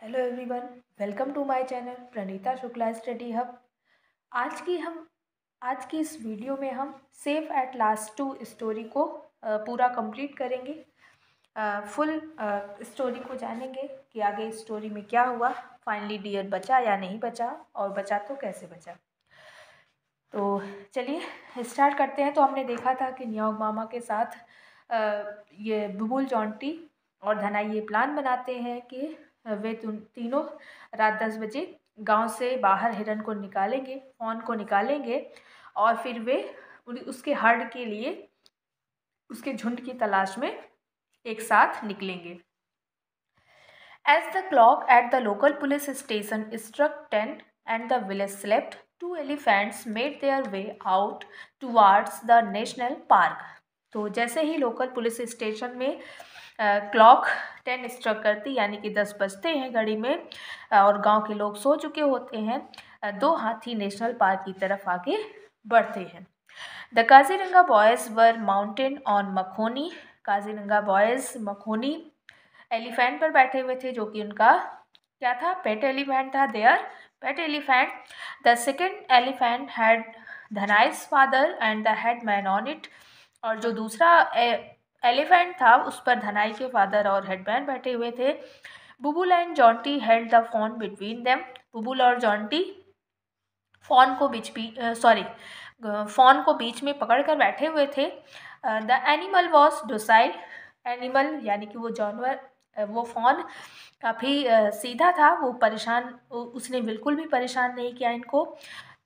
Hello everyone, welcome to my channel Pranita Shukla study hub. आज की इस वीडियो में हम safe at last two story को पूरा कंप्लीट करेंगे। फुल स्टोरी को जानेंगे कि आगे इस स्टोरी में क्या हुआ, फाइनली डियर बचा या नहीं बचा, और बचा तो कैसे बचा। तो चलिए स्टार्ट करते हैं। तो हमने देखा था कि न्योक मामा के साथ ये बुबुल जॉन्टी और धनाई ये प्लान बनाते हैं कि वे तीनों रात 10 बजे गांव से बाहर हिरन को निकालेंगे, फॉन को निकालेंगे, और फिर वे उसके हर्ड के लिए उसके झुंड की तलाश में एक साथ निकलेंगे। As the clock at the local police station struck 10 and the village slept, two elephants made their way out towards the national park. तो जैसे ही लोकल पुलिस स्टेशन में क्लॉक 10 स्ट्रक करती, यानी कि 10 बजते हैं घड़ी में, और गांव के लोग सो चुके होते हैं, दो हाथी नेशनल पार्क की तरफ आगे बढ़ते हैं। The Kaziranga boys were mounted on Makhoni. Kaziranga boys Makhoni elephant पर बैठे हुए थे, जो कि उनका क्या था, पेट एलिफेंट था, their pet elephant. The second elephant had Dhanai's father and the headman on it. और जो दूसरा एलिफेंट था उस पर धनाई के फादर और हेडमैन बैठे हुए थे। Bubul and Jonty held the fawn between them. Bubul और जॉन्टी फॉन को बीच में पकड़कर बैठे हुए थे। The animal was docile. Animal यानी कि वो जानवर, वो फॉन काफ़ी सीधा था, वो उसने बिल्कुल भी परेशान नहीं किया इनको।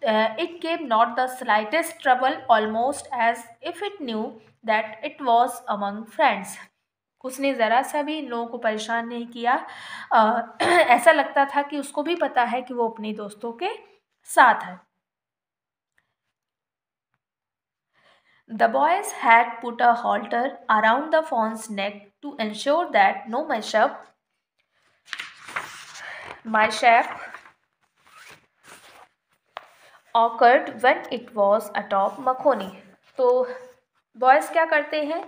It gave not the slightest trouble, almost as if it knew that it was among friends. उसने ज़रा सा भी इन लोगों को परेशान नहीं किया। ऐसा लगता था कि उसको भी पता है कि वो अपने दोस्तों के साथ है। The boys had put a halter around the fawn's neck to ensure that no mishap occurred when it was atop मखोनी। तो बॉयज़ क्या करते हैं,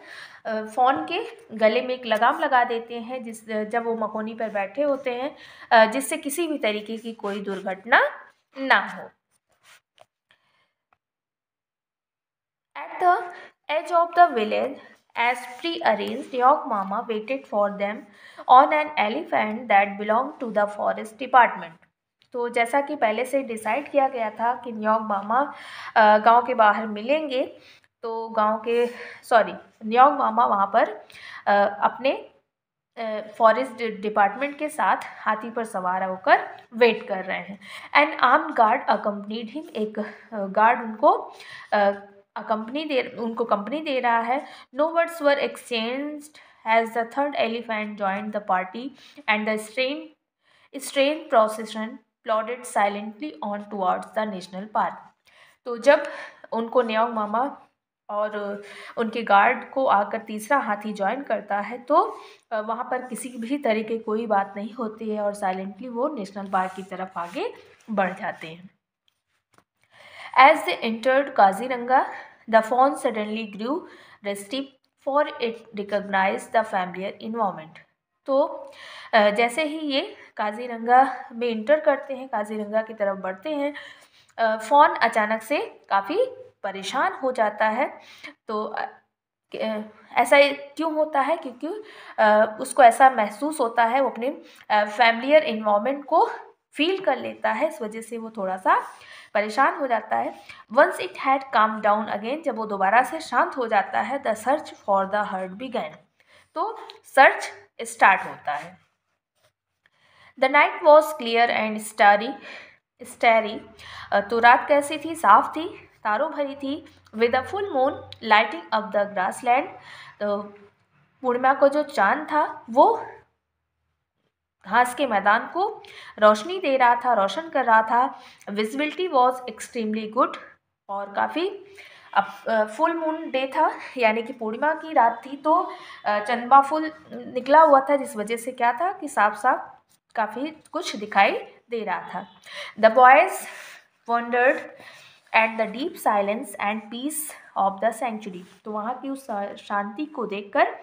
फ़ॉन के गले में एक लगाम लगा देते हैं जब वो मखोनी पर बैठे होते हैं, जिससे किसी भी तरीके की कोई दुर्घटना ना हो। At the edge of the village, as pre-arranged, Yak Mama waited for them on an elephant that belonged to the forest department. तो जैसा कि पहले से डिसाइड किया गया था कि न्योक मामा गांव के बाहर मिलेंगे, तो न्योक मामा वहाँ पर अपने फॉरेस्ट डिपार्टमेंट के साथ हाथी पर सवार होकर वेट कर रहे हैं। An armed guard accompanied him. एक गार्ड उनको कंपनी दे रहा है। No words were exchanged as the third elephant joined the party and the strange procession plodded silently on towards the national park. तो जब उनको न्योक मामा और उनके गार्ड को आकर तीसरा हाथी ज्वाइन करता है, तो वहाँ पर किसी भी तरह की कोई बात नहीं होती है और साइलेंटली वो नेशनल पार्क की तरफ आगे बढ़ जाते हैं। As they entered Kaziranga, the fawn suddenly grew restive, for it recognized the familiar environment. तो जैसे ही ये काजीरंगा में इंटर करते हैं, काजीरंगा की तरफ बढ़ते हैं, फॉन अचानक से काफ़ी परेशान हो जाता है। तो ऐसा क्यों होता है? क्योंकि उसको ऐसा महसूस होता है, वो अपने फैमिलियर इन्वायरमेंट को फील कर लेता है, इस वजह से वो थोड़ा सा परेशान हो जाता है। Once it had calm down again, जब वो दोबारा से शांत हो जाता है, the search for the herd began. तो सर्च स्टार्ट होता है। The night was clear and starry. तो रात कैसी थी? साफ थी, तारों भरी थी। With a full moon lighting up the grassland. तो पूर्णिमा को जो चांद था वो घास के मैदान को रोशनी दे रहा था, रोशन कर रहा था। विजिबिलिटी वॉज एक्सट्रीमली गुड, और काफ़ी फुल मून डे था, यानी कि पूर्णिमा की रात थी, तो चंद्रमा फुल निकला हुआ था, जिस वजह से क्या था कि साफ साफ काफ़ी कुछ दिखाई दे रहा था। The boys wondered at the deep silence and peace of the sanctuary. तो वहाँ की उस शांति को देखकर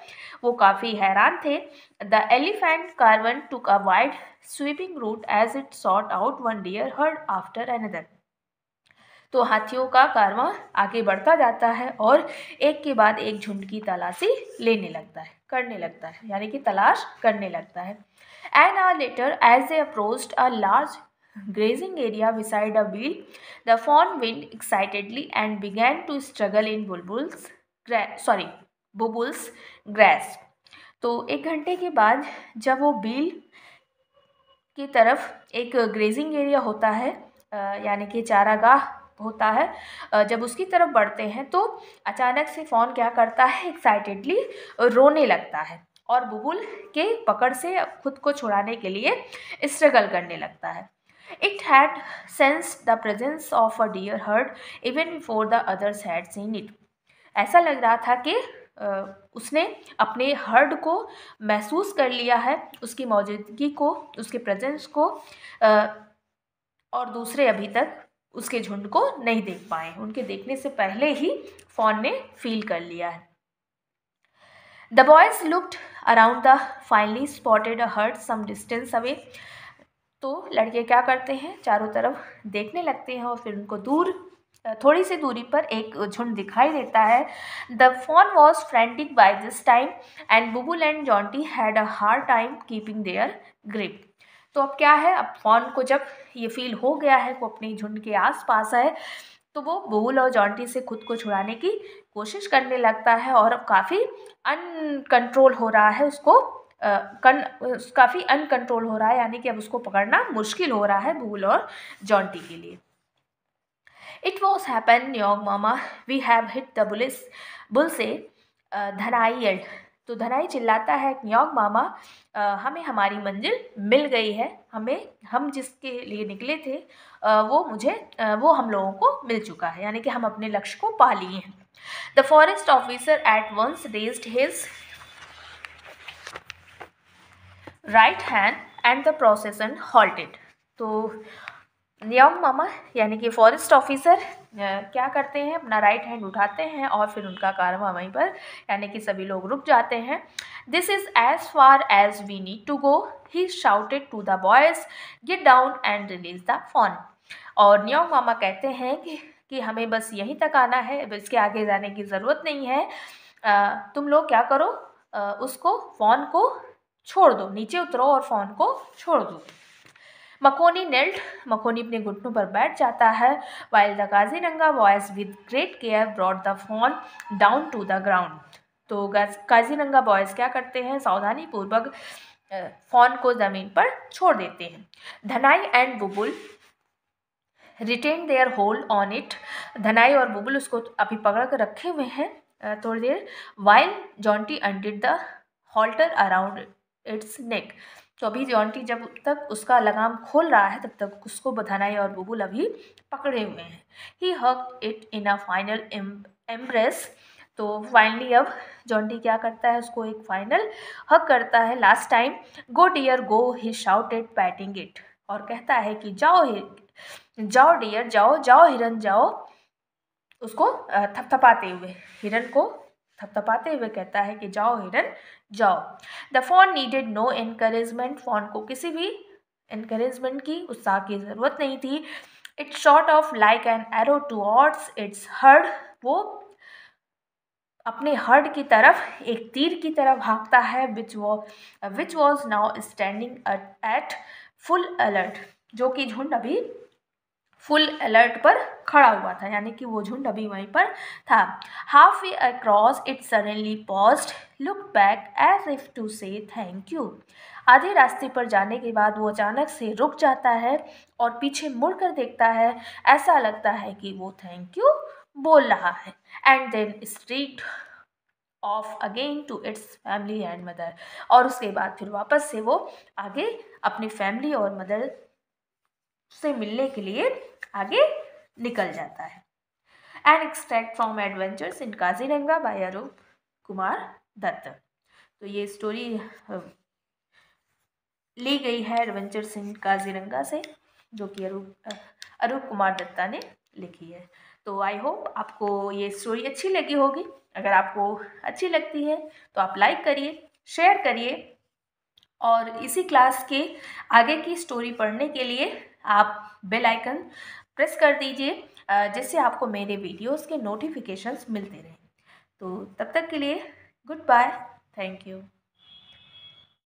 वो काफ़ी हैरान थे। द एलिफेंट कार्वन took a wide sweeping route as it sought out one deer herd after another. तो हाथियों का कारवां आगे बढ़ता जाता है और एक के बाद एक झुंड की तलाशी करने लगता है, यानी कि तलाश करने लगता है। An hour later, as they approached a large grazing area beside a wheel, the fawn wind excitedly and began to struggle in Bubul's grass. तो 1 घंटे के बाद जब वो बील की तरफ एक ग्रेजिंग एरिया होता है, यानी कि चारागाह होता है, जब उसकी तरफ बढ़ते हैं तो अचानक से फॉन क्या करता है, एक्साइटेडली रोने लगता है और बुबुल के पकड़ से खुद को छुड़ाने के लिए स्ट्रगल करने लगता है। It had sensed the presence of a deer herd even before the others had seen it. ऐसा लग रहा था कि उसने अपने हर्ड को महसूस कर लिया है, उसकी मौजूदगी को, उसके प्रेजेंस को, और दूसरे अभी तक उसके झुंड को नहीं देख पाए। उनके देखने से पहले ही फॉन ने फील कर लिया है। The boys looked around the finally spotted a herd some distance away. तो लड़के क्या करते हैं, चारों तरफ देखने लगते हैं और फिर उनको थोड़ी सी दूरी पर एक झुंड दिखाई देता है। The fawn was frantic by this time and Bubul and Jonty had a hard time keeping their grip. तो अब क्या है, अब फॉन को जब ये फील हो गया है वो अपनी झुंड के आसपास है, तो वो बुबुल और जॉन्टी से खुद को छुड़ाने की कोशिश करने लगता है और अब काफ़ी अनकंट्रोल हो रहा है उसको, काफ़ी अनकंट्रोल हो रहा है, यानी कि अब उसको पकड़ना मुश्किल हो रहा है बुबुल और जॉन्टी के लिए। It was happened, young mama. We have hit the bull से धनाई yelled। तो धनाई चिल्लाता है, न्योंग मामा, हमें हमारी मंजिल मिल गई है, हम जिसके लिए निकले थे वो हम लोगों को मिल चुका है, यानी कि हम अपने लक्ष्य को पा लिए हैं। The forest officer at once raised his right hand and the procession halted. तो न्योंग मामा यानी कि फॉरेस्ट ऑफिसर क्या करते हैं, अपना राइट हैंड उठाते हैं और फिर उनका कारवां वहीं पर, यानी कि सभी लोग रुक जाते हैं। This is as far as we need to go, he shouted to the boys, get down and release the fawn. और न्योंग मामा कहते हैं कि हमें बस यहीं तक आना है, इसके आगे जाने की ज़रूरत नहीं है। तुम लोग क्या करो, उसको फॉन को छोड़ दो, नीचे उतरो और फॉन को छोड़ दो। मखोनी अपने घुटनों पर बैठ जाता है। While the Kaziranga boys with great care brought the fawn down to the ground. तो काजीरंगा बॉयज क्या करते हैं, सावधानी पूर्वक फॉन को जमीन पर छोड़ देते हैं। Dhanai and Bubul retained their hold on it. Dhanai और बुबुल उसको अभी पकड़ कर रखे हुए हैं थोड़ी देर। While Jonty undid the halter around its neck. तो अभी जॉन्टी जब तक उसका लगाम खोल रहा है तब तक उसको धनाई और बुबुल अभी पकड़े हुए हैं। He hug it in a final embrace. तो फाइनली अब जॉन्टी क्या करता है, उसको एक फाइनल हग करता है, last time. Go dear go, he shouted patting it. और कहता है कि जाओ डियर, जाओ हिरन जाओ, उसको थपथपाते हुए, हिरन को थपथपाते हुए कहता है कि जाओ हिरन जाओ। The fawn needed no encouragement. Fawn को किसी भी एनकरेजमेंट की, उत्साह की ज़रूरत नहीं थी। It shot of like an arrow towards it's heard. वो अपने हर्ड की तरफ एक तीर की तरफ भागता है, which was now standing at full alert. जो कि झुंड अभी फुल अलर्ट पर खड़ा हुआ था, यानी कि वो झुंड अभी वहीं पर था। Halfway across it suddenly paused, look back as if to say thank you. आधे रास्ते पर जाने के बाद वो अचानक से रुक जाता है और पीछे मुड़कर देखता है, ऐसा लगता है कि वो थैंक यू बोल रहा है। And then streaked off again to its family and mother. और उसके बाद फिर वापस से वो आगे अपनी फैमिली और मदर से मिलने के लिए आगे निकल जाता है। An extract from adventures in Kaziranga by Arup Kumar Dutta. तो ये स्टोरी ली गई है एडवेंचर्स इन काजीरंगा से, जो कि अरूप कुमार दत्ता ने लिखी है। तो आई होप आपको ये स्टोरी अच्छी लगी होगी। अगर आपको अच्छी लगती है तो आप लाइक करिए, शेयर करिए, और इसी क्लास के आगे की स्टोरी पढ़ने के लिए आप बेल आइकन प्रेस कर दीजिए, जिससे आपको मेरे वीडियोस के नोटिफिकेशंस मिलते रहें। तो तब तक के लिए गुड बाय, थैंक यू।